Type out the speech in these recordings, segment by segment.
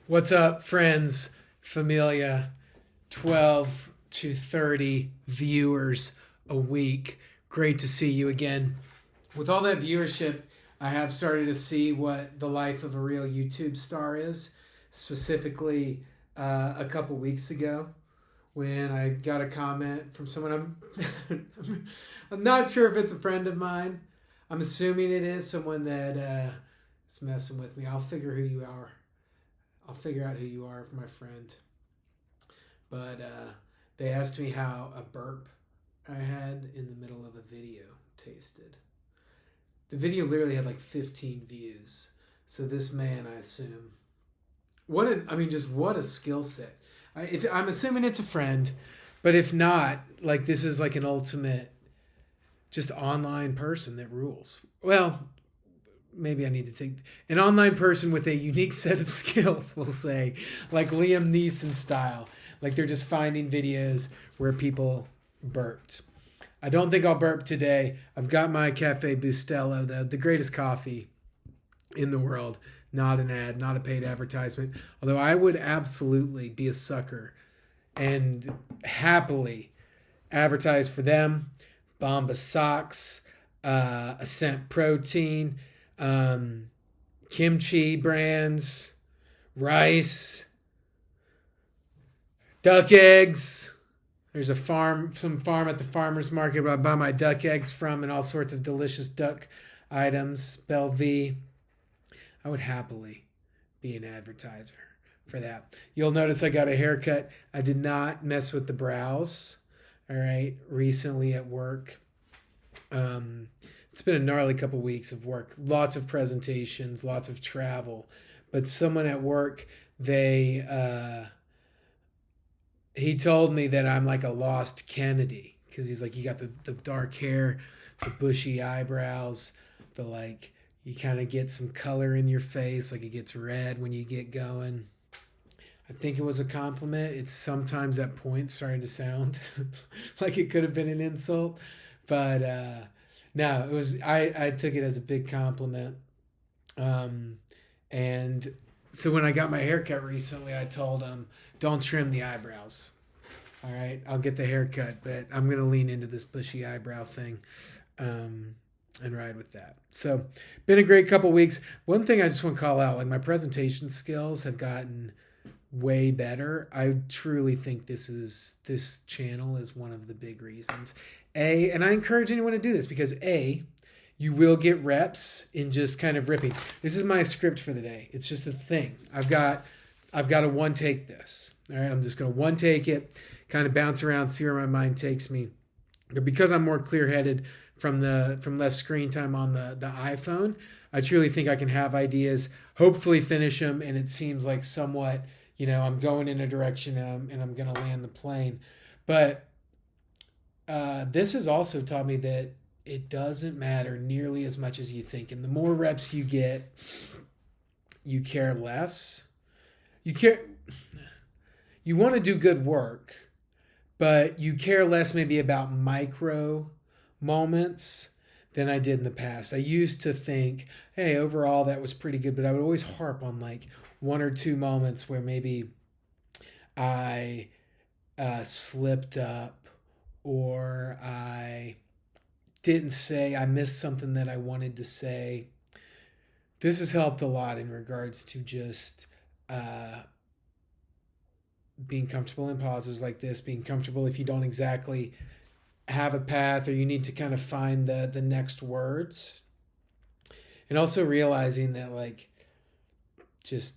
What's up, friends, familia, 12 to 30 viewers a week. Great to see you again. With all that viewership, I have started to see what the life of a real YouTube star is, specifically a couple weeks ago when I got a comment from someone I'm not sure if it's a friend of mine. I'm assuming it is someone that is messing with me. I'll figure who you are. I'll figure out who you are, my friend. But they asked me how a burp I had in the middle of a video tasted. The video literally had like 15 views. So this man, I assume, what a skill set. I'm assuming it's a friend, but if not, like this is like an ultimate, just online person that rules. Well, maybe I need to take an online person with a unique set of skills, we'll say, like Liam Neeson style. Like they're just finding videos where people burped. I don't think I'll burp today. I've got my Cafe Bustelo, the greatest coffee in the world. Not an ad, not a paid advertisement. Although I would absolutely be a sucker and happily advertise for them. Bomba Socks, Ascent Protein, kimchi brands, rice, duck eggs. There's some farm at the farmer's market where I buy my duck eggs from and all sorts of delicious duck items. Bellevue. I would happily be an advertiser for that. You'll notice I got a haircut. I did not mess with the brows. All right, recently at work. It's been a gnarly couple weeks of work. Lots of presentations, lots of travel. But someone at work, he told me that I'm like a lost Kennedy. Because he's like, you got the dark hair, the bushy eyebrows, the like, you kind of get some color in your face. Like it gets red when you get going. I think it was a compliment. It's sometimes at points starting to sound like it could have been an insult. But no, it was. I took it as a big compliment. And so when I got my haircut recently, I told him, "Don't trim the eyebrows. All right, I'll get the haircut, but I'm gonna lean into this bushy eyebrow thing, and ride with that." So, been a great couple weeks. One thing I just want to call out, like my presentation skills have gotten way better. I truly think this channel is one of the big reasons. And I encourage anyone to do this because you will get reps in just kind of ripping. This is my script for the day. It's just a thing. I've got to one take this. All right, I'm just going to one take it, kind of bounce around, see where my mind takes me. But because I'm more clear-headed from less screen time on the iPhone, I truly think I can have ideas, hopefully finish them, and it seems like somewhat, I'm going in a direction and I'm going to land the plane. But this has also taught me that it doesn't matter nearly as much as you think. And the more reps you get, you care less. You want to do good work, but you care less maybe about micro moments than I did in the past. I used to think, hey, overall that was pretty good, but I would always harp on like one or two moments where maybe I slipped up or I missed something that I wanted to say. This has helped a lot in regards to just being comfortable in pauses like this, being comfortable if you don't exactly have a path or you need to kind of find the next words. And also realizing that like just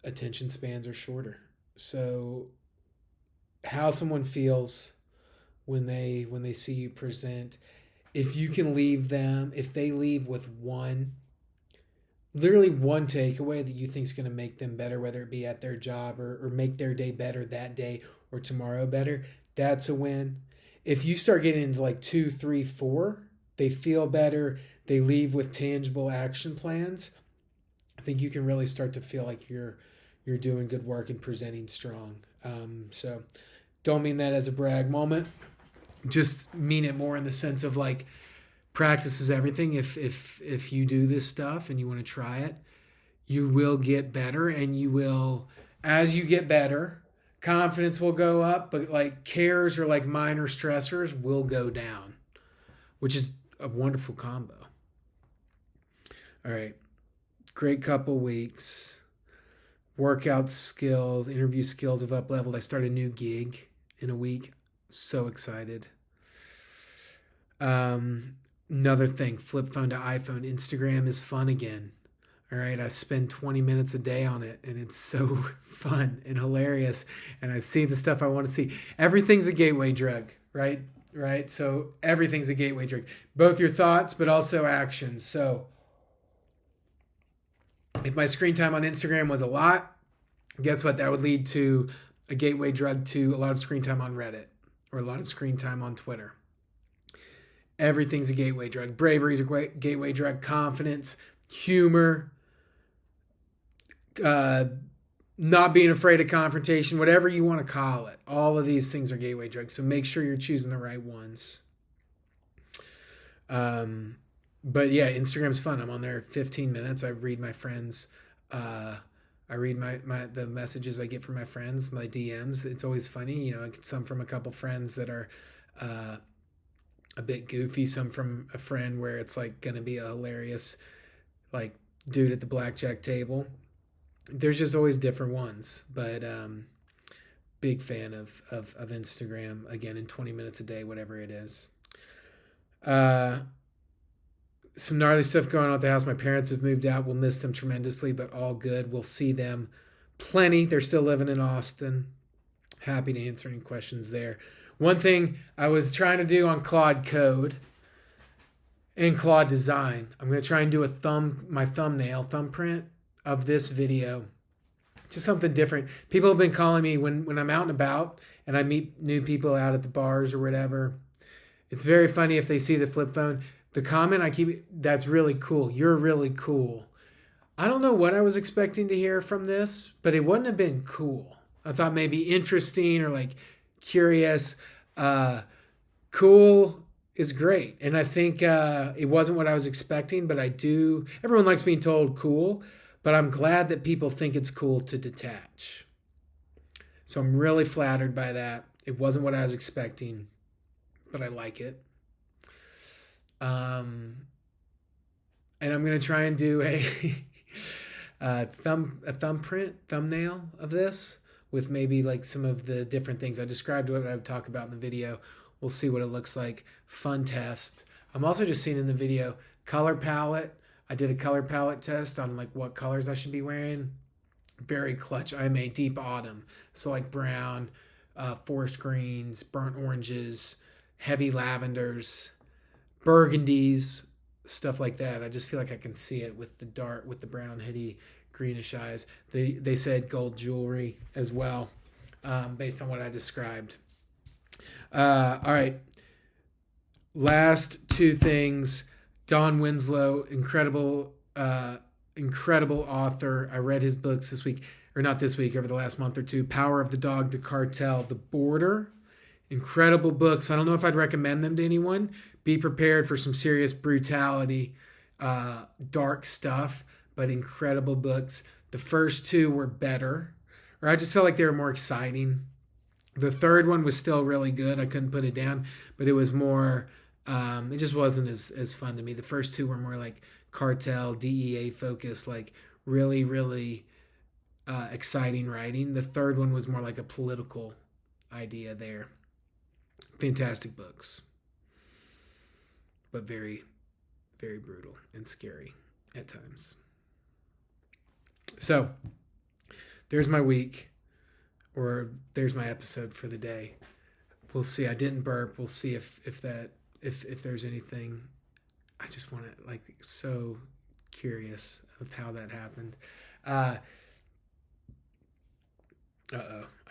attention spans are shorter. So how someone feels when they see you present, if they leave with literally one takeaway that you think is going to make them better, whether it be at their job or make their day better that day or tomorrow better, that's a win. If you start getting into like 2, 3, 4, they feel better, they leave with tangible action plans, I think you can really start to feel like you're doing good work and presenting strong. So don't mean that as a brag moment. Just mean it more in the sense of like practice is everything. If you do this stuff and you want to try it, you will get better and you will as you get better, confidence will go up, but like cares or like minor stressors will go down, which is a wonderful combo. All right. Great couple weeks. Workout skills, interview skills have up leveled. I start a new gig in a week. So excited. Another thing, flip phone to iPhone. Instagram is fun again. All right, I spend 20 minutes a day on it, and it's so fun and hilarious. And I see the stuff I want to see. Everything's a gateway drug, right? Right. So everything's a gateway drug. Both your thoughts, but also actions. So if my screen time on Instagram was a lot, guess what? That would lead to a gateway drug to a lot of screen time on Reddit or a lot of screen time on Twitter. Everything's a gateway drug. Bravery is a gateway drug. Confidence, humor, not being afraid of confrontation, whatever you want to call it. All of these things are gateway drugs. So make sure you're choosing the right ones. But yeah, Instagram's fun. I'm on there 15 minutes. I read my friends. I read the messages I get from my friends, my DMs. It's always funny. You know, I get some from a couple friends that are a bit goofy. Some from a friend where it's like going to be a hilarious, like, dude at the blackjack table. There's just always different ones. But big fan of Instagram. Again, in 20 minutes a day, whatever it is. Some gnarly stuff going on at the house. My parents have moved out. We'll miss them tremendously, but all good. We'll see them plenty. They're still living in Austin. Happy to answer any questions there. One thing I was trying to do on Claude Code and Claude Design, I'm going to try and do my thumbprint of this video. Just something different. People have been calling me when I'm out and about and I meet new people out at the bars or whatever. It's very funny if they see the flip phone. The comment I keep, that's really cool. You're really cool. I don't know what I was expecting to hear from this, but it wouldn't have been cool. I thought maybe interesting or like curious. Cool is great. And I think it wasn't what I was expecting, but everyone likes being told cool, but I'm glad that people think it's cool to detach. So I'm really flattered by that. It wasn't what I was expecting, but I like it. And I'm going to try and do a thumbnail of this with maybe like some of the different things. I described what I would talk about in the video. We'll see what it looks like. Fun test. I'm also just seeing in the video color palette. I did a color palette test on like what colors I should be wearing. Very clutch. I'm a deep autumn. So like brown, forest greens, burnt oranges, heavy lavenders, burgundies, stuff like that. I just feel like I can see it with the brown heady greenish eyes. They said gold jewelry as well, based on what I described. All right. Last two things. Don Winslow, incredible author. I read his books this week, or not this week, over the last month or two. Power of the Dog, The Cartel, The Border. Incredible books. I don't know if I'd recommend them to anyone. Be prepared for some serious brutality, dark stuff, but incredible books. The first two were better, or I just felt like they were more exciting. The third one was still really good. I couldn't put it down, but it was more, it just wasn't as fun to me. The first two were more like cartel, DEA focused, like really, really exciting writing. The third one was more like a political idea there. Fantastic books, but very, very brutal and scary at times. So there's my week, or there's my episode for the day. We'll see. I didn't burp. We'll see if there's anything. I just want to, like, so curious of how that happened. I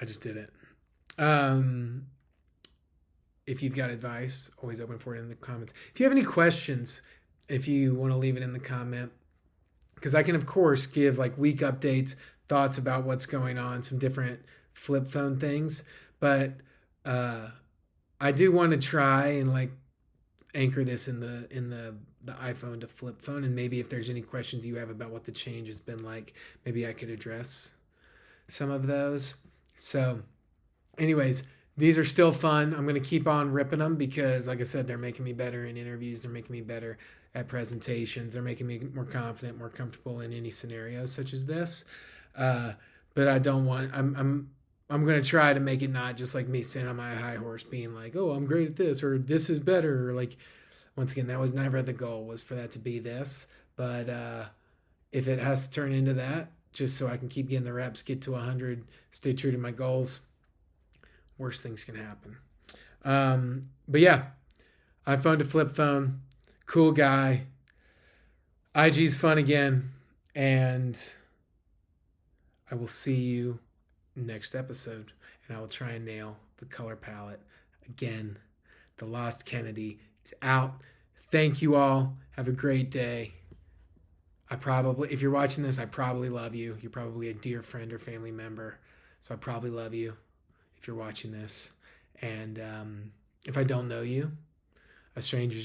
just did it. If you've got advice, always open for it in the comments. If you have any questions, if you want to leave it in the comment, because I can, of course, give like week updates, thoughts about what's going on, some different flip phone things. But I do want to try and like anchor this in the iPhone to flip phone. And maybe if there's any questions you have about what the change has been like, maybe I could address some of those. So anyways, these are still fun. I'm going to keep on ripping them because, like I said, they're making me better in interviews. They're making me better at presentations. They're making me more confident, more comfortable in any scenarios such as this. But I don't want. I'm going to try to make it not just like me sitting on my high horse, being like, "Oh, I'm great at this," or "This is better." Or like, once again, that was never the goal. Was for that to be this. But if it has to turn into that, just so I can keep getting the reps, get to 100, stay true to my goals, worst things can happen. But yeah, iPhone to flip phone, cool guy. IG's fun again, and I will see you next episode, and I will try and nail the color palette again. The Lost Kennedy is out. Thank you all. Have a great day. If you're watching this, I probably love you. You're probably a dear friend or family member, so I probably love you if you're watching this. And if I don't know you, a stranger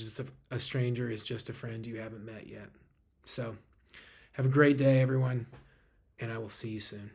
is just a friend you haven't met yet. So have a great day, everyone, and I will see you soon.